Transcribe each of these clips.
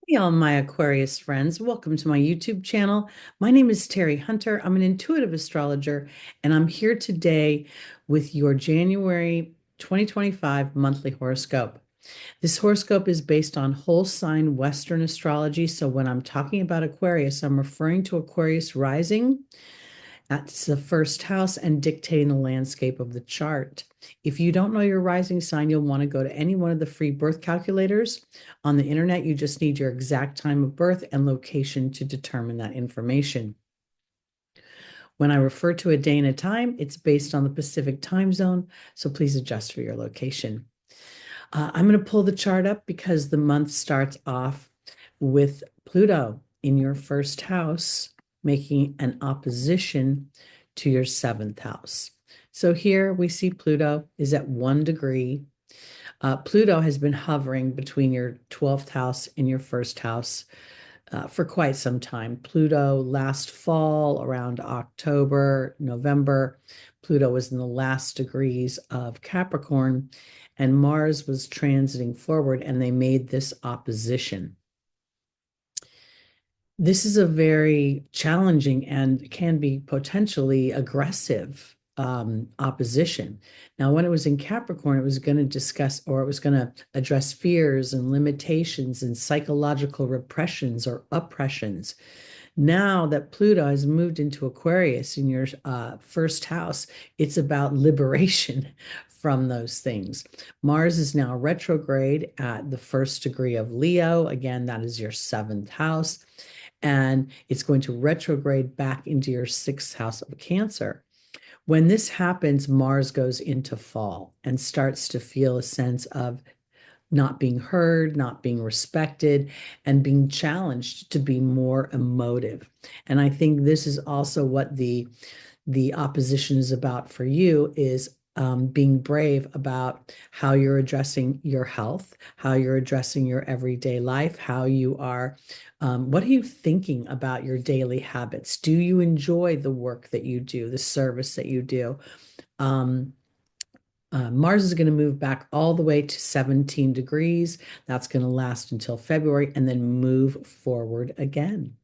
Hey, all my Aquarius friends. Welcome to my YouTube channel. My name is Teri Hunter. I'm an intuitive astrologer, and I'm here today with your January 2025 monthly horoscope. This horoscope is based on whole sign Western astrology. So when I'm talking about Aquarius, I'm referring to Aquarius rising. That's the first house and dictating the landscape of the chart. If you don't know your rising sign, you'll want to go to any one of the free birth calculators on the internet. You just need your exact time of birth and location to determine that information. When I refer to a day and a time, it's based on the Pacific time zone, so please adjust for your location. I'm going to pull the chart up because the month starts off with Pluto in your first house, making an opposition to your seventh house. So here we see Pluto is at 1 degree. Pluto has been hovering between your 12th house and your first house for quite some time. Pluto last fall, around October, November, Pluto was in the last degrees of Capricorn, and Mars was transiting forward, and they made this opposition. This is a very challenging and can be potentially aggressive opposition. Now, when it was in Capricorn, it was going to discuss, or it was going to address fears and limitations and psychological repressions or oppressions. Now that Pluto has moved into Aquarius in your first house, it's about liberation from those things. Mars is now retrograde at the first degree of Leo. Again, that is your seventh house. And it's going to retrograde back into your sixth house of Cancer. When this happens, Mars goes into fall and starts to feel a sense of not being heard, not being respected, and being challenged to be more emotive. And I think this is also what the opposition is about for you is being brave about how you're addressing your health, how you're addressing your everyday life, how you are, what are you thinking about your daily habits? Do you enjoy the work that you do, the service that you do? Um, Mars is going to move back all the way to 17 degrees. That's going to last until February and then move forward again.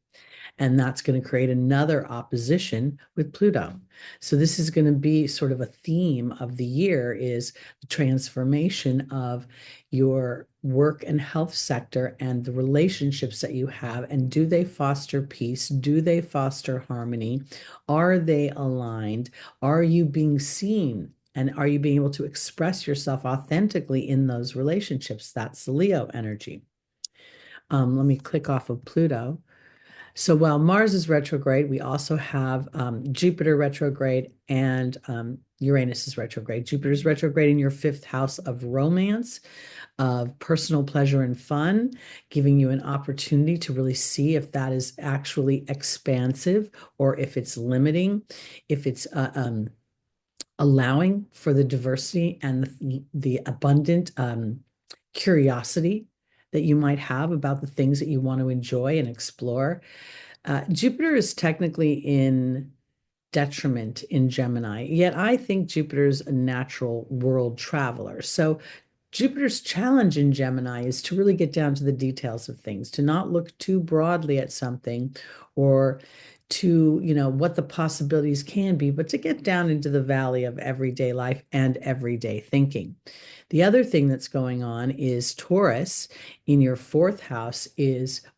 And that's going to create another opposition with Pluto. So this is going to be sort of a theme of the year is the transformation of your work and health sector and the relationships that you have. And do they foster peace? Do they foster harmony? Are they aligned? Are you being seen? And are you being able to express yourself authentically in those relationships? That's the Leo energy. Let me click off of Pluto. So while Mars is retrograde, we also have Jupiter retrograde and Uranus is retrograde. Jupiter is retrograde in your fifth house of romance, of personal pleasure and fun, giving you an opportunity to really see if that is actually expansive or if it's limiting, if it's allowing for the diversity and the abundant curiosity that you might have about the things that you want to enjoy and explore. Jupiter is technically in detriment in Gemini, yet I think Jupiter's a natural world traveler. So Jupiter's challenge in Gemini is to really get down to the details of things, to not look too broadly at something or to, what the possibilities can be, but to get down into the valley of everyday life and everyday thinking. The other thing that's going on is Taurus in your fourth house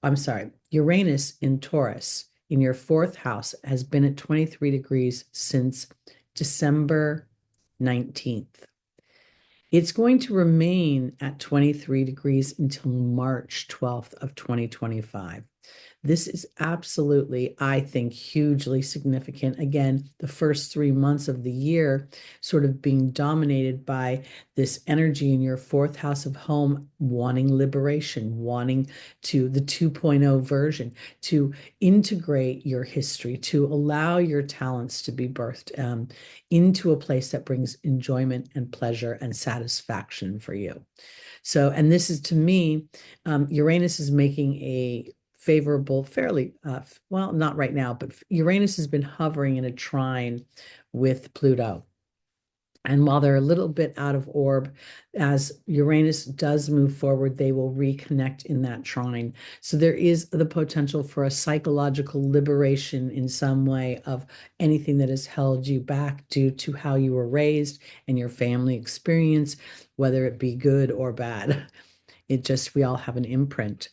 I'm sorry, Uranus in Taurus in your fourth house has been at 23 degrees since December 19th. It's going to remain at 23 degrees until March 12th of 2025. This is absolutely, I think, hugely significant. Again, the first 3 months of the year sort of being dominated by this energy in your fourth house of home, wanting liberation, wanting to the 2.0 version, to integrate your history, to allow your talents to be birthed into a place that brings enjoyment and pleasure and satisfaction for you. So, and this is to me, Uranus is making a favorable, fairly, well, not right now, but Uranus has been hovering in a trine with Pluto. And while they're a little bit out of orb, as Uranus does move forward, they will reconnect in that trine. So there is the potential for a psychological liberation in some way of anything that has held you back due to how you were raised and your family experience, whether it be good or bad. It just, we all have an imprint.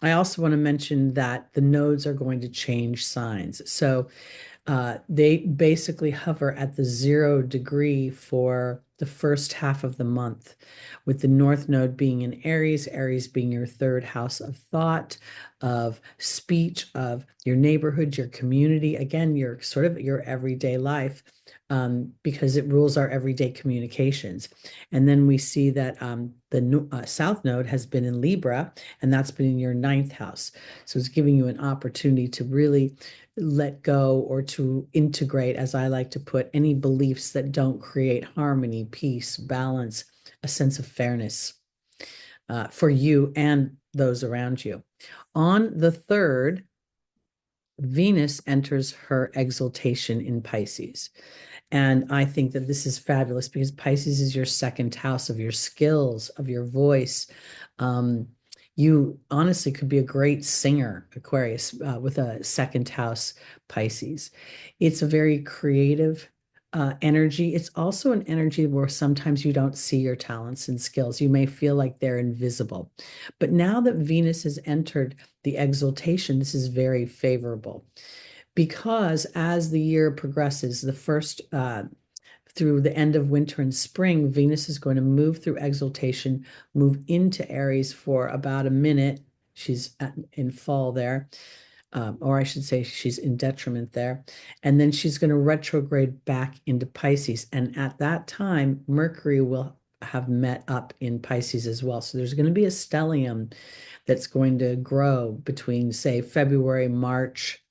I also want to mention that the nodes are going to change signs. So they basically hover at the 0 degree for the first half of the month, with the North Node being in Aries, Aries being your third house of thought, of speech, of your neighborhood, your community. Again, your sort of your everyday life, because it rules our everyday communications. And then we see that the South Node has been in Libra, and that's been in your ninth house. So it's giving you an opportunity to really let go or to integrate, as I like to put, any beliefs that don't create harmony, peace, balance, a sense of fairness for you and those around you. On the 3rd, Venus enters her exaltation in Pisces. And I think that this is fabulous because Pisces is your second house of your skills, of your voice. You honestly could be a great singer, Aquarius, with a second house Pisces. It's a very creative energy. It's also an energy where sometimes you don't see your talents and skills. You may feel like they're invisible. But now that Venus has entered the exaltation, this is very favorable because as the year progresses, the first through the end of winter and spring, Venus is going to move through exaltation, move into Aries for about a minute. She's in fall there, or I should say she's in detriment there. And then she's going to retrograde back into Pisces. And at that time, Mercury will have met up in Pisces as well. So there's going to be a stellium that's going to grow between, say, February, March,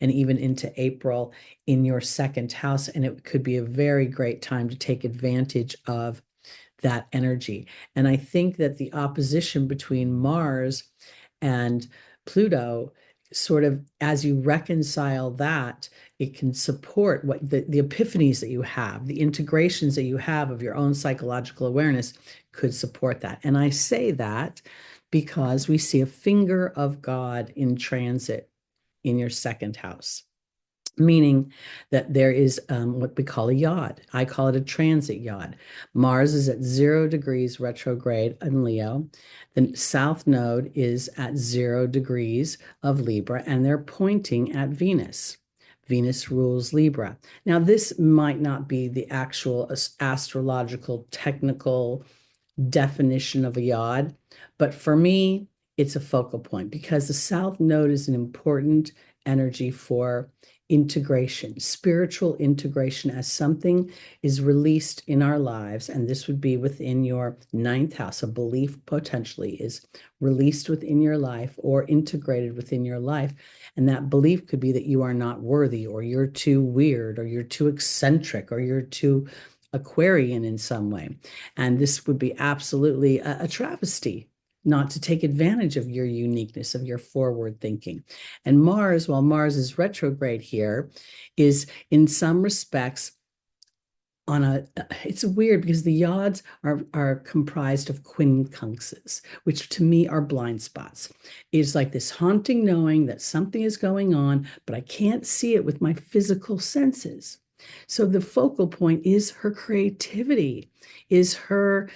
and even into April in your second house. And it could be a very great time to take advantage of that energy. And I think that the opposition between Mars and Pluto, sort of as you reconcile that, it can support what the epiphanies that you have, the integrations that you have of your own psychological awareness could support that. And I say that because we see a finger of God in transit in your second house, meaning that there is what we call a yod. I call it a transit yod. Mars is at 0 degrees retrograde in Leo. The South Node is at 0 degrees of Libra, and they're pointing at Venus. Venus rules Libra. Now, this might not be the actual astrological technical definition of a yod, but for me, it's a focal point because the South Node is an important energy for integration, spiritual integration, as something is released in our lives. And this would be within your ninth house. A belief potentially is released within your life or integrated within your life. And that belief could be that you are not worthy, or you're too weird, or you're too eccentric, or you're too Aquarian in some way. And this would be absolutely a travesty not to take advantage of your uniqueness, of your forward thinking. And Mars, while Mars is retrograde here, is in some respects on a, it's weird because the yods are comprised of quincunxes, which to me are blind spots. It's like this haunting knowing that something is going on, but I can't see it with my physical senses. So the focal point is her creativity, is her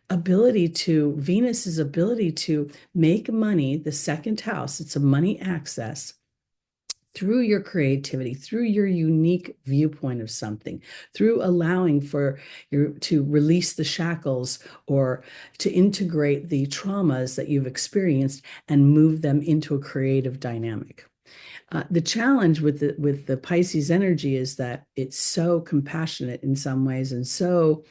ability to, Venus's ability to make money, the second house, it's a money access through your creativity, through your unique viewpoint of something, through allowing for your to release the shackles or to integrate the traumas that you've experienced and move them into a creative dynamic. The challenge with the Pisces energy is that it's so compassionate in some ways and so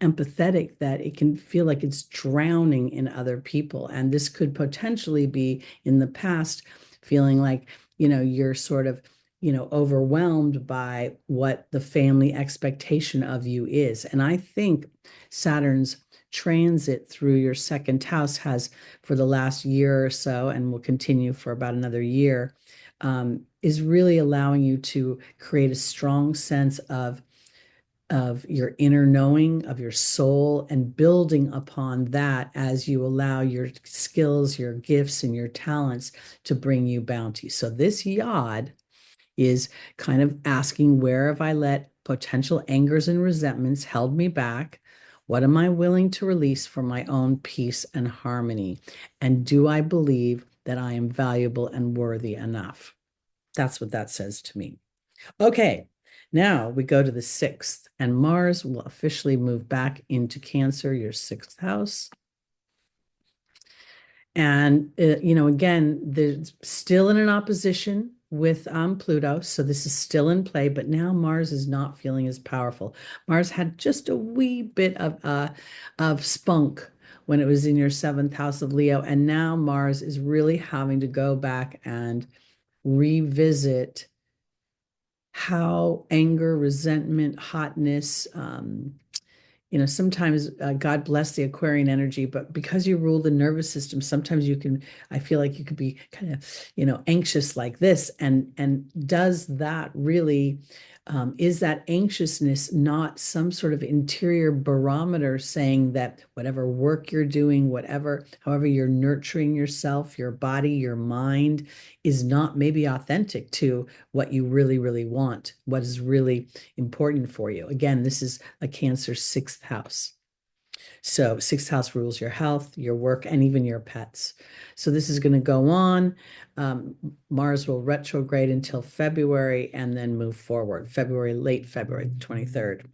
empathetic that it can feel like it's drowning in other people. And this could potentially be in the past feeling like, you're sort of, overwhelmed by what the family expectation of you is. And I think Saturn's transit through your second house has, for the last year or so, and will continue for about another year, is really allowing you to create a strong sense of of your inner knowing of your soul and building upon that as you allow your skills, your gifts, and your talents to bring you bounty. So this yod is kind of asking, where have I let potential angers and resentments held me back? What am I willing to release for my own peace and harmony? And do I believe that I am valuable and worthy enough? That's what that says to me. Okay, now we go to the 6th, and Mars will officially move back into Cancer, your 6th house. And, again, they're still in an opposition with Pluto. So this is still in play, but now Mars is not feeling as powerful. Mars had just a wee bit of spunk when it was in your 7th house of Leo. And now Mars is really having to go back and revisit how anger, resentment, hotness, sometimes God bless the Aquarian energy, but because you rule the nervous system, sometimes I feel like you could be kind of, anxious like this. And does that really, is that anxiousness not some sort of interior barometer saying that whatever work you're doing, however you're nurturing yourself, your body, your mind is not maybe authentic to what you really, really want, what is really important for you? Again, this is a Cancer 6th house. So 6th house rules your health, your work, and even your pets. So this is going to go on. Mars will retrograde until February and then move forward, late February, 23rd.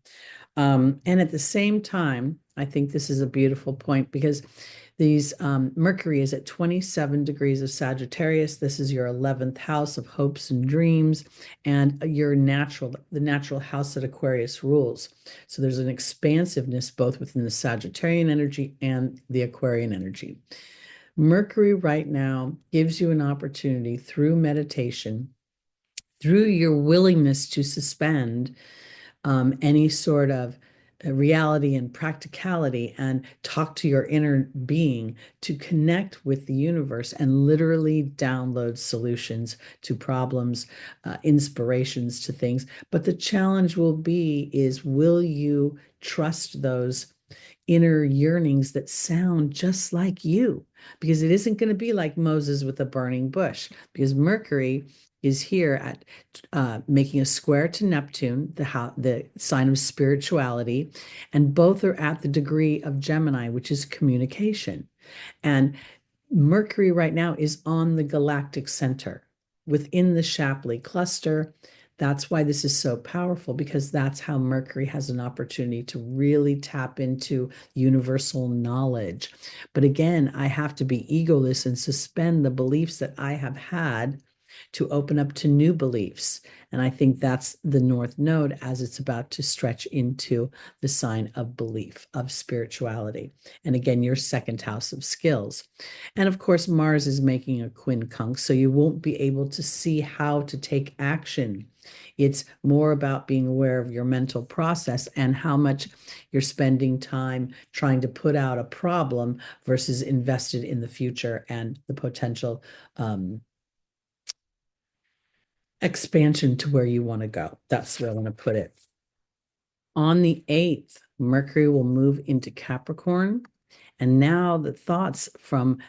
And at the same time, I think this is a beautiful point because Mercury is at 27 degrees of Sagittarius. This is your 11th house of hopes and dreams, and the natural house that Aquarius rules. So there's an expansiveness both within the Sagittarian energy and the Aquarian energy. Mercury right now gives you an opportunity through meditation, through your willingness to suspend any sort of reality and practicality and talk to your inner being to connect with the universe and literally download solutions to problems, inspirations to things. But the challenge will you trust those inner yearnings that sound just like you? Because it isn't going to be like Moses with a burning bush, because Mercury is here at making a square to Neptune, the sign of spirituality, and both are at the degree of Gemini, which is communication. And Mercury right now is on the galactic center within the Shapley cluster. That's why this is so powerful, because that's how Mercury has an opportunity to really tap into universal knowledge. But again, I have to be egoless and suspend the beliefs that I have had to open up to new beliefs. And I think that's the North Node as it's about to stretch into the sign of belief, of spirituality. And again, your 2nd house of skills. And of course, Mars is making a quincunx, so you won't be able to see how to take action. It's more about being aware of your mental process and how much you're spending time trying to put out a problem versus invested in the future and the potential expansion to where you want to go. That's where I want to put it. On the 8th, Mercury will move into Capricorn. And now the thoughts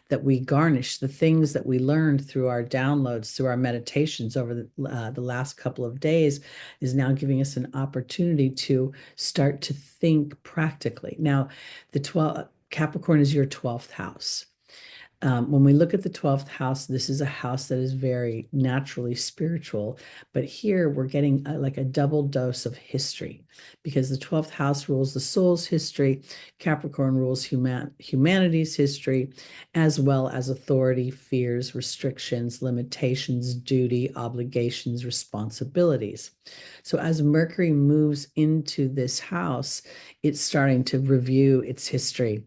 that we garnish, the things that we learned through our downloads, through our meditations over the last couple of days, is now giving us an opportunity to start to think practically. Now, Capricorn is your 12th house. When we look at the 12th house, this is a house that is very naturally spiritual. But here we're getting like a double dose of history, because the 12th house rules the soul's history, Capricorn rules humanity's history, as well as authority, fears, restrictions, limitations, duty, obligations, responsibilities. So as Mercury moves into this house, it's starting to review its history.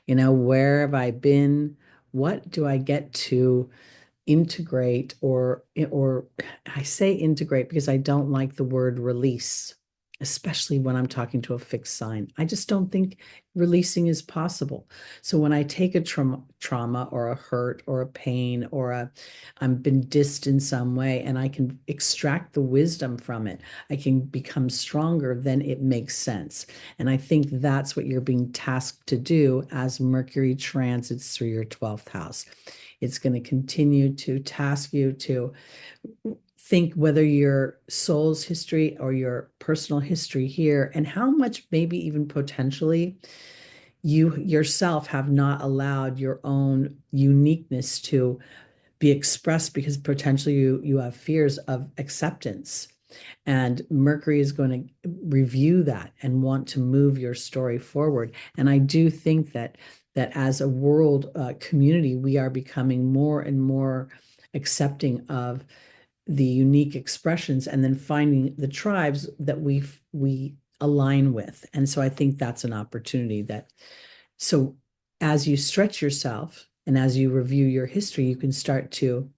Where have I been? What do I get to integrate, or I say integrate because I don't like the word release. especially when I'm talking to a fixed sign. I just don't think releasing is possible. So when I take a trauma or a hurt or a pain or I'm been dissed in some way and I can extract the wisdom from it, I can become stronger, then it makes sense. And I think that's what you're being tasked to do as Mercury transits through your 12th house. It's going to continue to task you to think whether your soul's history or your personal history here, and how much maybe even potentially you yourself have not allowed your own uniqueness to be expressed because potentially you have fears of acceptance. And Mercury is going to review that and want to move your story forward. And I do think that as a world community, we are becoming more and more accepting of the unique expressions and then finding the tribes that we align with. And so I think that's an opportunity that, so as you stretch yourself and as you review your history, you can start to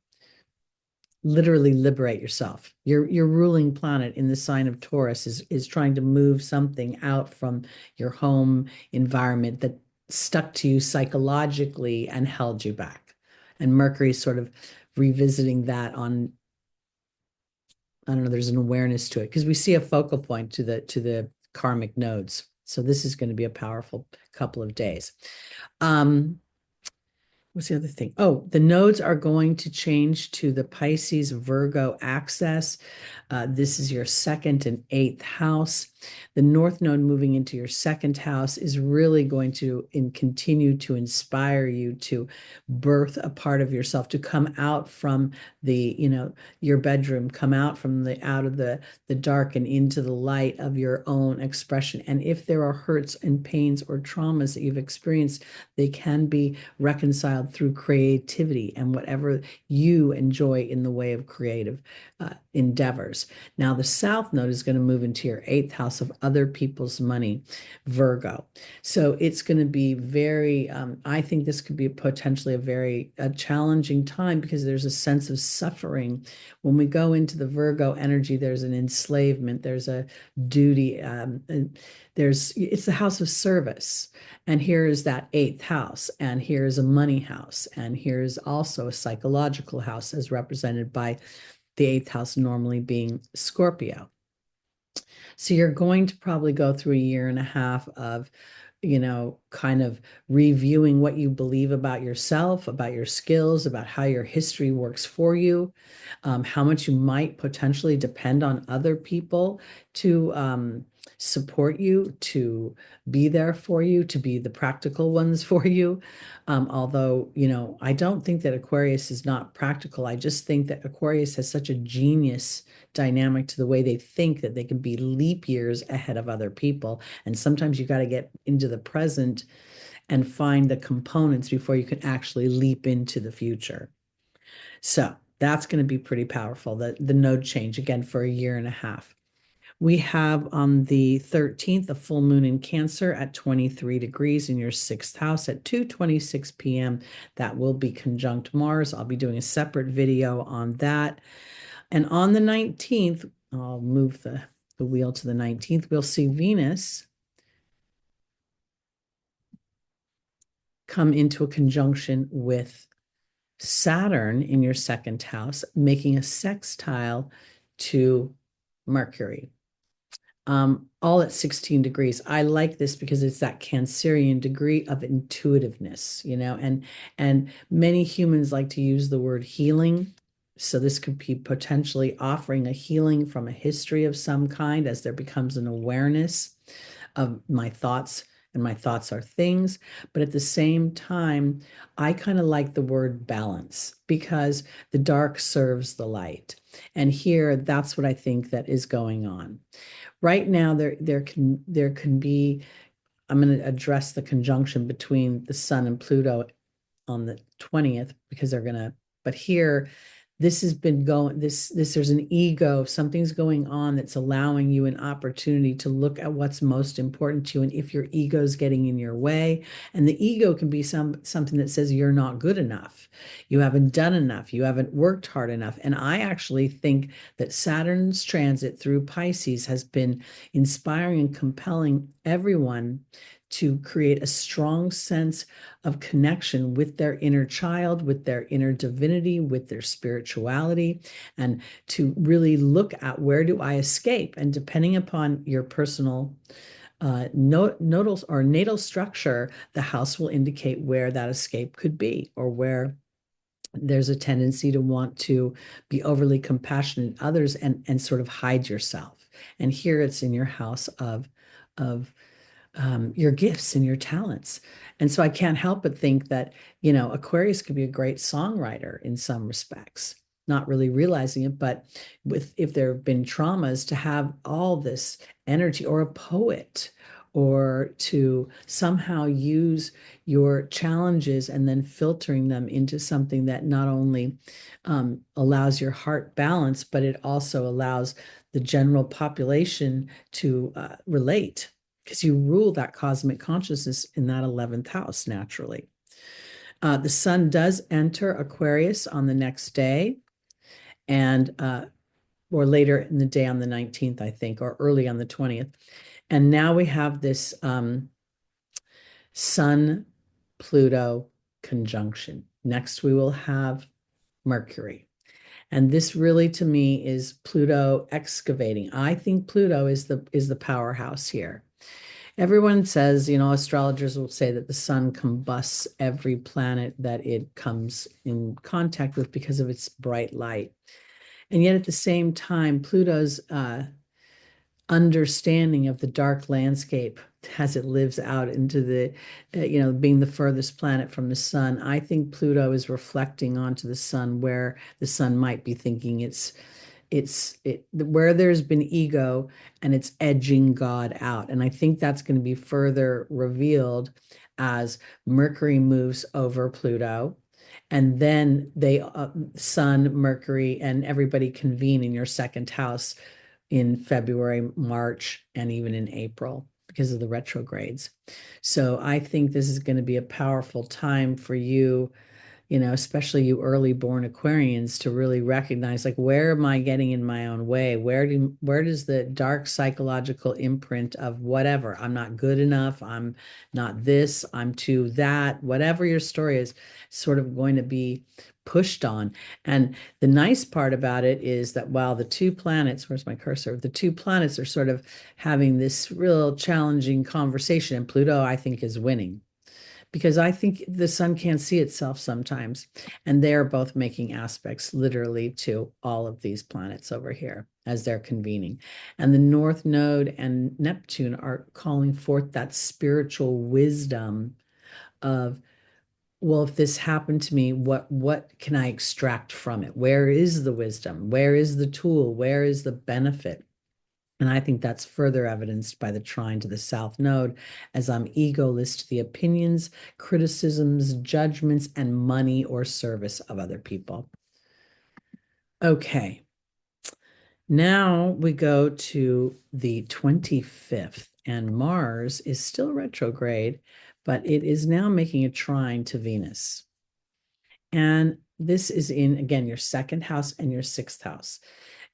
literally liberate yourself. Your ruling planet in the sign of Taurus is trying to move something out from your home environment that stuck to you psychologically and held you back. And Mercury is sort of revisiting that on, I don't know, there's an awareness to it because we see a focal point to the karmic nodes. So this is going to be a powerful couple of days. What's the other thing? Oh, the nodes are going to change to the Pisces Virgo axis. This is your second and eighth house. The North Node moving into your second house is really going to continue to inspire you to birth a part of yourself, to come out from the, your bedroom, come out from out of the dark and into the light of your own expression. And if there are hurts and pains or traumas that you've experienced, they can be reconciled through creativity and whatever you enjoy in the way of creative endeavors. Now, the South Node is going to move into your eighth house of other people's money, Virgo. So it's going to be very, I think this could be potentially a challenging time because there's a sense of suffering. When we go into the Virgo energy, there's an enslavement, there's a duty, it's the house of service. And here is that eighth house, and here's a money house, and here's also a psychological house as represented by the eighth house normally being Scorpio. So you're going to probably go through a year and a half of, kind of reviewing what you believe about yourself, about your skills, about how your history works for you, how much you might potentially depend on other people to support you, to be there for you, to be the practical ones for you. Although, I don't think that Aquarius is not practical. I just think that Aquarius has such a genius dynamic to the way they think that they can be leap years ahead of other people. And sometimes you got to get into the present and find the components before you can actually leap into the future. So that's going to be pretty powerful, the node change again for a year and a half. We have on the 13th a full moon in Cancer at 23 degrees in your sixth house at 2:26 p.m. That will be conjunct Mars. I'll be doing a separate video on that. And on the 19th, I'll move the wheel to the 19th, we'll see Venus come into a conjunction with Saturn in your second house, making a sextile to Mercury. All at 16 degrees. I like this because it's that Cancerian degree of intuitiveness, and many humans like to use the word healing. So this could be potentially offering a healing from a history of some kind as there becomes an awareness of my thoughts, and my thoughts are things. But at the same time, I kind of like the word balance because the dark serves the light. And here, that's what I think that is going on. Right now, there can be, I'm going to address the conjunction between the Sun and Pluto on the 20th because but here, this has been going, there's an ego, something's going on that's allowing you an opportunity to look at what's most important to you. And if your ego is getting in your way, and the ego can be something that says you're not good enough, you haven't done enough, you haven't worked hard enough. And I actually think that Saturn's transit through Pisces has been inspiring and compelling everyone to create a strong sense of connection with their inner child, with their inner divinity, with their spirituality, and to really look at where do I escape? And depending upon your personal nodal or natal structure, the house will indicate where that escape could be, or where there's a tendency to want to be overly compassionate to others and sort of hide yourself. And here it's in your house of your gifts and your talents. And so I can't help but think that, Aquarius could be a great songwriter in some respects, not really realizing it, but if there have been traumas, to have all this energy, or a poet, or to somehow use your challenges and then filtering them into something that not only allows your heart balance, but it also allows the general population to relate, because you rule that cosmic consciousness in that 11th house naturally. The sun does enter Aquarius on the next day, and or later in the day on the 19th, I think, or early on the 20th. And now we have this Sun Pluto conjunction. Next, we will have Mercury. And this really, to me, is Pluto excavating. I think Pluto is the powerhouse here. Everyone says, astrologers will say that the sun combusts every planet that it comes in contact with because of its bright light. And yet at the same time, Pluto's understanding of the dark landscape as it lives out into the, being the furthest planet from the sun, I think Pluto is reflecting onto the sun, where the sun might be thinking where there's been ego, and it's edging God out. And I think that's going to be further revealed as Mercury moves over Pluto. And then Sun, Mercury, and everybody convene in your second house in February, March, and even in April because of the retrogrades. So I think this is going to be a powerful time for you, especially you early born Aquarians, to really recognize, like, where am I getting in my own way? Where does the dark psychological imprint of whatever, I'm not good enough, I'm not this, I'm too that, whatever your story is, sort of going to be pushed on. And the nice part about it is that while the two planets, where's my cursor? The two planets are sort of having this real challenging conversation, and Pluto, I think, is winning, because I think the sun can't see itself sometimes. And they're both making aspects literally to all of these planets over here as they're convening. And the North Node and Neptune are calling forth that spiritual wisdom of, well, if this happened to me, what can I extract from it? Where is the wisdom? Where is the tool? Where is the benefit? And I think that's further evidenced by the trine to the South Node, as I'm egoless to the opinions, criticisms, judgments, and money or service of other people. Okay. Now we go to the 25th, and Mars is still retrograde, but it is now making a trine to Venus. And this is in, again, your second house and your sixth house.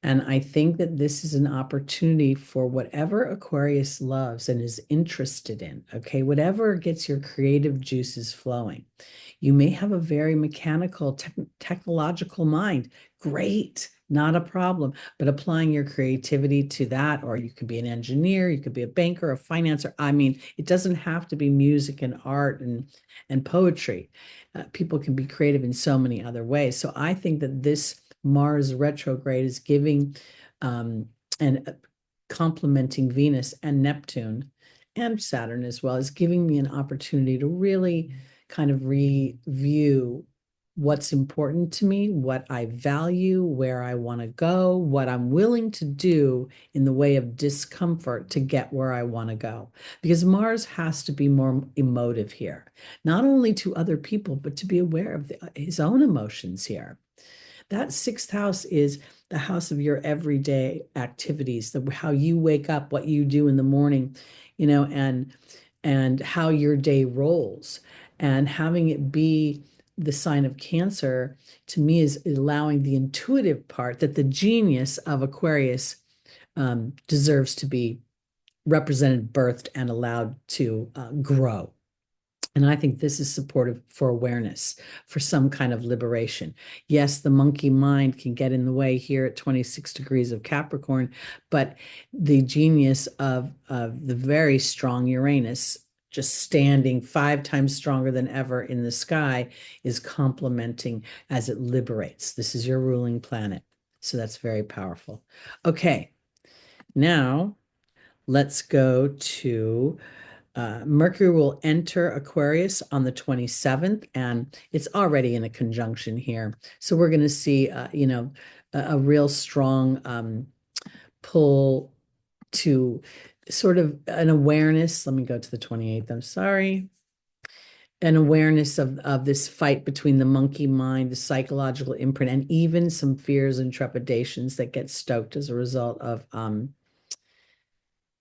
And I think that this is an opportunity for whatever Aquarius loves and is interested in, okay? Whatever gets your creative juices flowing. You may have a very mechanical, technological mind. Great, not a problem. But applying your creativity to that, or you could be an engineer, you could be a banker, a financer. I mean, it doesn't have to be music and art and poetry. People can be creative in so many other ways. So I think that this Mars retrograde is giving and complementing Venus and Neptune and Saturn as well, is giving me an opportunity to really kind of review what's important to me, what I value, where I want to go, what I'm willing to do in the way of discomfort to get where I want to go. Because Mars has to be more emotive here, not only to other people, but to be aware of his own emotions here. that sixth house is the house of your everyday activities, how you wake up, what you do in the morning, and how your day rolls. And having it be the sign of Cancer, to me, is allowing the intuitive part that the genius of Aquarius deserves to be represented, birthed, and allowed to grow. And I think this is supportive for awareness, for some kind of liberation. Yes, the monkey mind can get in the way here at 26 degrees of Capricorn, but the genius of the very strong Uranus, just standing 5 times stronger than ever in the sky, is complementing as it liberates. This is your ruling planet. So that's very powerful. Okay, now let's go to Mercury will enter Aquarius on the 27th, and it's already in a conjunction here. So we're going to see, a real strong pull to sort of an awareness. Let me go to the 28th. I'm sorry. An awareness of this fight between the monkey mind, the psychological imprint, and even some fears and trepidations that get stoked as a result of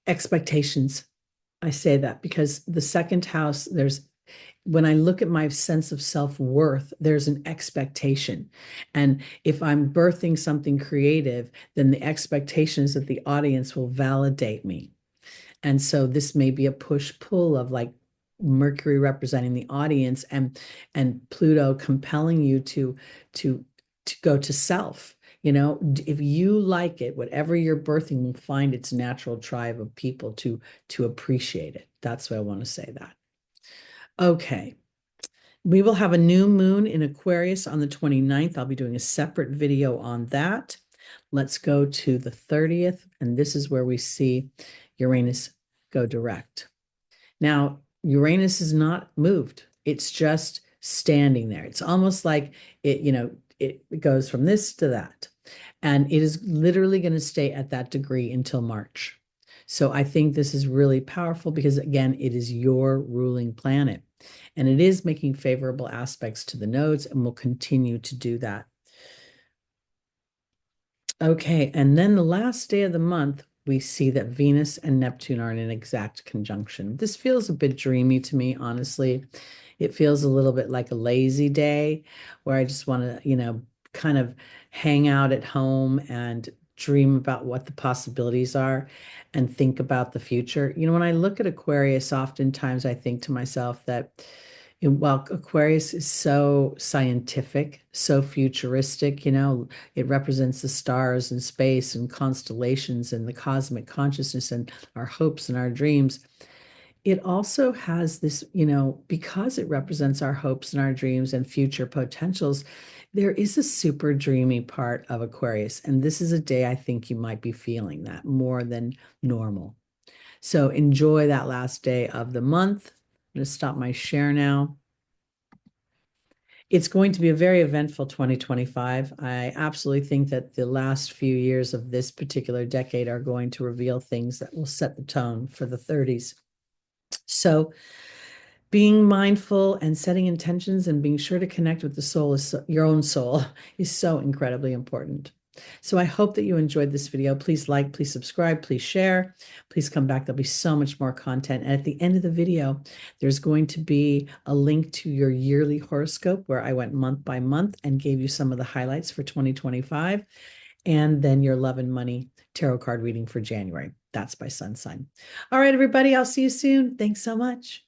expectations. I say that because the second house, when I look at my sense of self-worth, there's an expectation. And if I'm birthing something creative, then the expectation is that the audience will validate me. And so this may be a push-pull of like Mercury representing the audience and Pluto compelling you to go to self. If you like it, whatever you're birthing will find its natural tribe of people to appreciate it. That's why I want to say that. Okay. We will have a new moon in Aquarius on the 29th. I'll be doing a separate video on that. Let's go to the 30th, and this is where we see Uranus go direct. Now, Uranus is not moved. It's just standing there. It's almost like it goes from this to that. And it is literally going to stay at that degree until March. So I think this is really powerful because, again, it is your ruling planet. And it is making favorable aspects to the nodes and will continue to do that. Okay, and then the last day of the month, we see that Venus and Neptune are in an exact conjunction. This feels a bit dreamy to me, honestly. It feels a little bit like a lazy day where I just want to, kind of hang out at home and dream about what the possibilities are and think about the future. When I look at Aquarius, oftentimes I think to myself that while Aquarius is so scientific, so futuristic, it represents the stars and space and constellations and the cosmic consciousness and our hopes and our dreams. It also has this, because it represents our hopes and our dreams and future potentials, there is a super dreamy part of Aquarius. And this is a day I think you might be feeling that more than normal. So enjoy that last day of the month. I'm going to stop my share now. It's going to be a very eventful 2025. I absolutely think that the last few years of this particular decade are going to reveal things that will set the tone for the 30s. So being mindful and setting intentions and being sure to connect with the soul, your own soul, is so incredibly important. So I hope that you enjoyed this video. Please like, please subscribe, please share, please come back. There'll be so much more content. And at the end of the video, there's going to be a link to your yearly horoscope where I went month by month and gave you some of the highlights for 2025. And then your love and money tarot card reading for January. That's by sun sign. All right, everybody, I'll see you soon. Thanks so much.